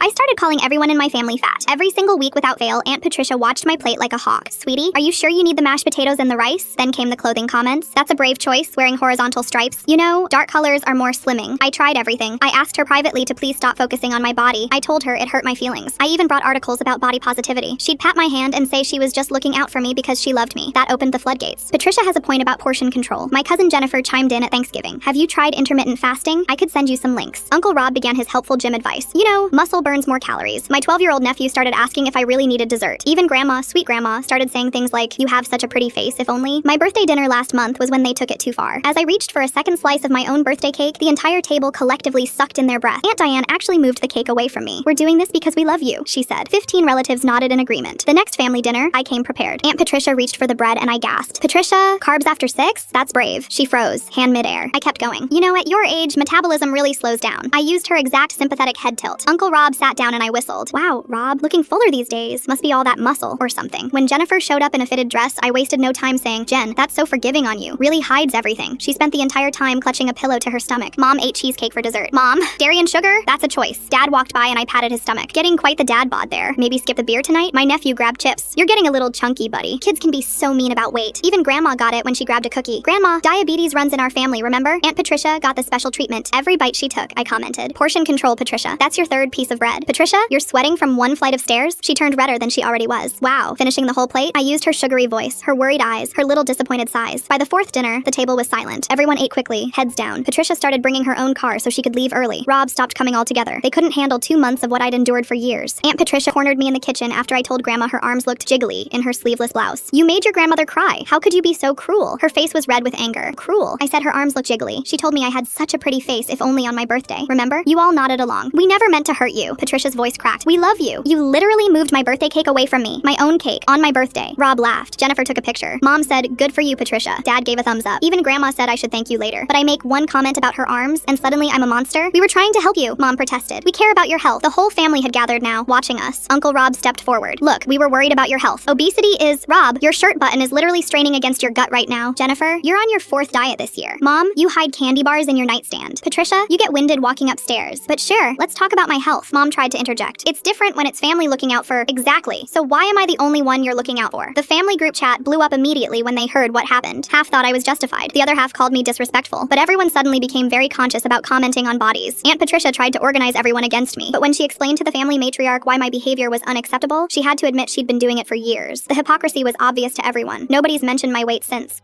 I started calling everyone in my family fat. Every single week without fail, Aunt Patricia watched my plate like a hawk. Sweetie, are you sure you need the mashed potatoes and the rice? Then came the clothing comments. That's a brave choice, wearing horizontal stripes. You know, dark colors are more slimming. I tried everything. I asked her privately to please stop focusing on my body. I told her it hurt my feelings. I even brought articles about body positivity. She'd pat my hand and say she was just looking out for me because she loved me. That opened the floodgates. Patricia has a point about portion control. My cousin Jennifer chimed in at Thanksgiving. Have you tried intermittent fasting? I could send you some links. Uncle Rob began his helpful gym advice. You know, muscle burns more calories. My 12-year-old nephew started asking if I really needed dessert. Even grandma, sweet grandma, started saying things like, you have such a pretty face, if only. My birthday dinner last month was when they took it too far. As I reached for a second slice of my own birthday cake, the entire table collectively sucked in their breath. Aunt Diane actually moved the cake away from me. We're doing this because we love you, she said. 15 relatives nodded in agreement. The next family dinner, I came prepared. Aunt Patricia reached for the bread and I gasped. Patricia, carbs after 6? That's brave. She froze, hand midair. I kept going. You know, at your age, metabolism really slows down. I used her exact sympathetic head tilt. Uncle Rob sat down and I whistled. Wow, Rob, looking fuller these days. Must be all that muscle or something. When Jennifer showed up in a fitted dress, I wasted no time saying, Jen, that's so forgiving on you. Really hides everything. She spent the entire time clutching a pillow to her stomach. Mom ate cheesecake for dessert. Mom, dairy and sugar? That's a choice. Dad walked by and I patted his stomach. Getting quite the dad bod there. Maybe skip the beer tonight? My nephew grabbed chips. You're getting a little chunky, buddy. Kids can be so mean about weight. Even grandma got it when she grabbed a cookie. Grandma, diabetes runs in our family, remember? Aunt Patricia got the special treatment. Every bite she took, I commented. Portion control, Patricia. That's your third piece of bread. Patricia, you're sweating from one flight of stairs? She turned redder than she already was. Wow. Finishing the whole plate, I used her sugary voice, her worried eyes, her little disappointed sighs. By the fourth dinner, the table was silent. Everyone ate quickly, heads down. Patricia started bringing her own car so she could leave early. Rob stopped coming altogether. They couldn't handle 2 months of what I'd endured for years. Aunt Patricia cornered me in the kitchen after I told Grandma her arms looked jiggly in her sleeveless blouse. You made your grandmother cry. How could you be so cruel? Her face was red with anger. Cruel. I said her arms looked jiggly. She told me I had such a pretty face, if only on my birthday. Remember? You all nodded along. We never meant to hurt you. Patricia's voice cracked. We love you. You literally moved my birthday cake away from me. My own cake. On my birthday. Rob laughed. Jennifer took a picture. Mom said, good for you, Patricia. Dad gave a thumbs up. Even Grandma said I should thank you later. But I make one comment about her arms, and suddenly I'm a monster? We were trying to help you, Mom protested. We care about your health. The whole family had gathered now, watching us. Uncle Rob stepped forward. Look, we were worried about your health. Obesity is... Rob, your shirt button is literally straining against your gut right now. Jennifer, you're on your 4th diet this year. Mom, you hide candy bars in your nightstand. Patricia, you get winded walking upstairs. But sure, let's talk about my health. Mom tried to interject. It's different when it's family looking out for... Exactly. So why am I the only one you're looking out for? The family group chat blew up immediately when they heard what happened. Half thought I was justified. The other half called me disrespectful. But everyone suddenly became very conscious about commenting on bodies. Aunt Patricia tried to organize everyone against me. But when she explained to the family matriarch why my behavior was unacceptable, she had to admit she'd been doing it for years. The hypocrisy was obvious to everyone. Nobody's mentioned my weight since.